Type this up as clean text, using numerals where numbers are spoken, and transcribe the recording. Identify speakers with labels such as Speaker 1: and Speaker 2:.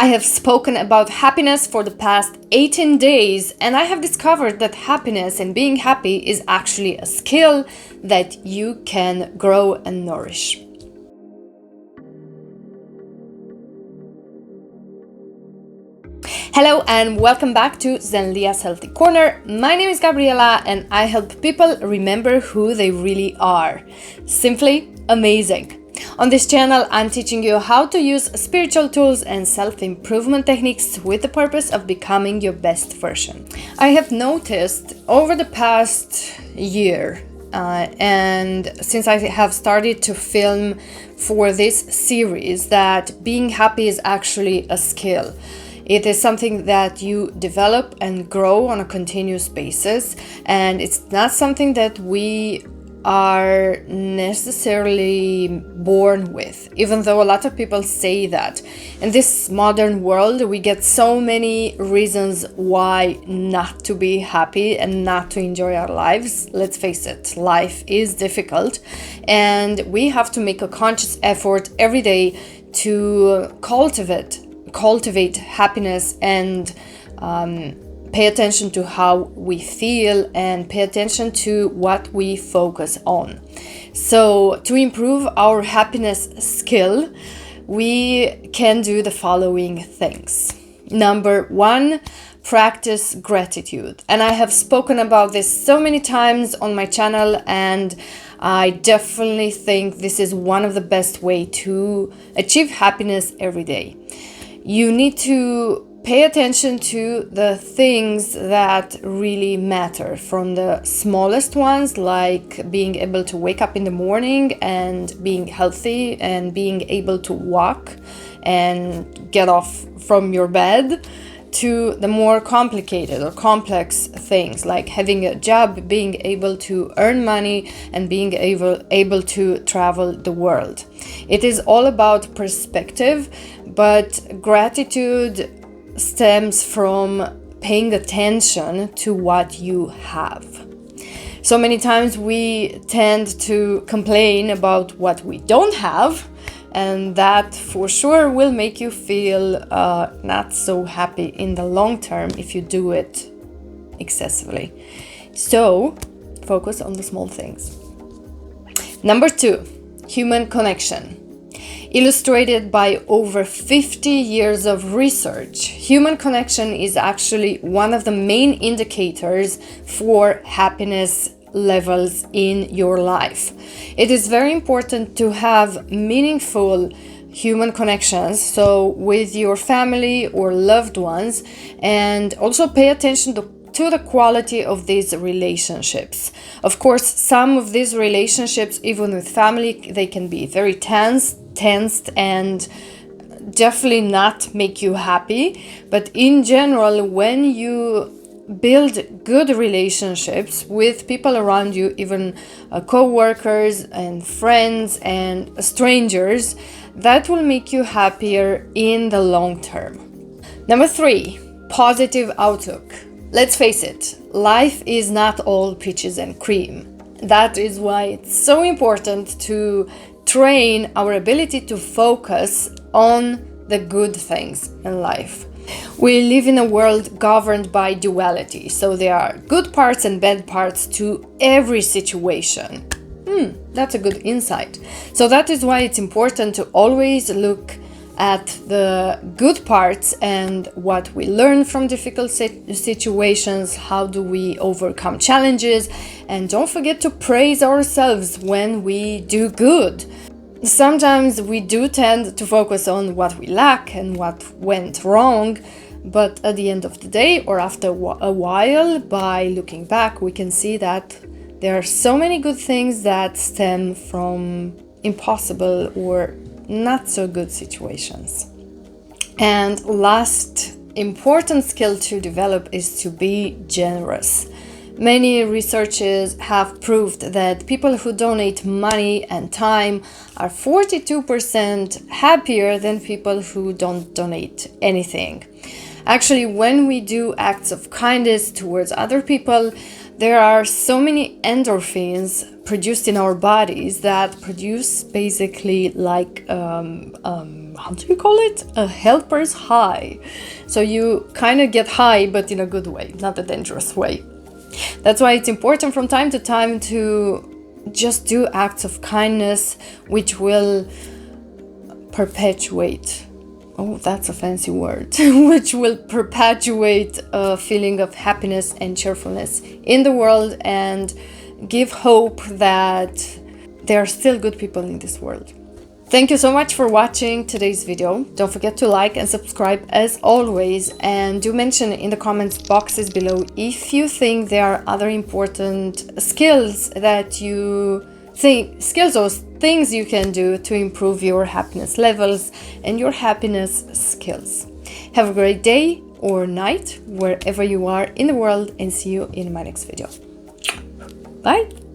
Speaker 1: I have spoken about happiness for the past 18 days, and I have discovered that happiness and being happy is actually a skill that you can grow and nourish. Hello and welcome back to Zenlia's Healthy Corner. My name is Gabriela and I help people remember who they really are. Simply amazing. On this channel, I'm teaching you how to use spiritual tools and self-improvement techniques with the purpose of becoming your best version. I have noticed over the past year, and since I have started to film for this series, that being happy is actually a skill. It is something that you develop and grow on a continuous basis, and it's not something that we are necessarily born with, even though a lot of people say that. In this modern world, we get so many reasons why not to be happy and not to enjoy our lives. Let's face it, life is difficult, and we have to make a conscious effort every day to cultivate happiness and pay attention to how we feel and pay attention to what we focus on. So to improve our happiness skill, we can do the following things. Number one, practice gratitude. And I have spoken about this so many times on my channel, and I definitely think this is one of the best ways to achieve happiness every day. You need to pay attention to the things that really matter, from the smallest ones, like being able to wake up in the morning and being healthy and being able to walk and get off from your bed, to the more complicated or complex things like having a job, being able to earn money, and being able to travel the world. It is all about perspective, but gratitude stems from paying attention to what you have. So many times we tend to complain about what we don't have, and that for sure will make you feel not so happy in the long term if you do it excessively. So focus on the small things. Number two, human connection. Illustrated by over 50 years of research, human connection is actually one of the main indicators for happiness levels in your life. It is very important to have meaningful human connections, so with your family or loved ones, and also pay attention to the quality of these relationships. Of course, some of these relationships, even with family, they can be very tensed and definitely not make you happy. But in general, when you build good relationships with people around you, even co-workers and friends and strangers, that will make you happier in the long term. Number three, positive outlook. Let's face it, life is not all peaches and cream. That is why it's so important to train our ability to focus on the good things in life. We live in a world governed by duality, so there are good parts and bad parts to every situation. That's a good insight. So that is why it's important to always look at the good parts and what we learn from difficult situations, how do we overcome challenges, and don't forget to praise ourselves when we do good. Sometimes we do tend to focus on what we lack and what went wrong, but at the end of the day, or after a while, by looking back, we can see that there are so many good things that stem from impossible or not so good situations. And last important skill to develop is to be generous. Many researchers have proved that people who donate money and time are 42% happier than people who don't donate anything. Actually, when we do acts of kindness towards other people, there are so many endorphins produced in our bodies that produce basically like how do you call it? A helper's high. So you kind of get high, but in a good way, not a dangerous way. That's why it's important from time to time to just do acts of kindness, which will perpetuate, oh, that's a fancy word, which will perpetuate a feeling of happiness and cheerfulness in the world and give hope that there are still good people in this world. Thank you so much for watching today's video. Don't forget to like and subscribe as always, and do mention in the comments boxes below if you think there are other important skills that you think, skills or things you can do to improve your happiness levels and your happiness skills. Have a great day or night wherever you are in the world, and see you in my next video. Bye!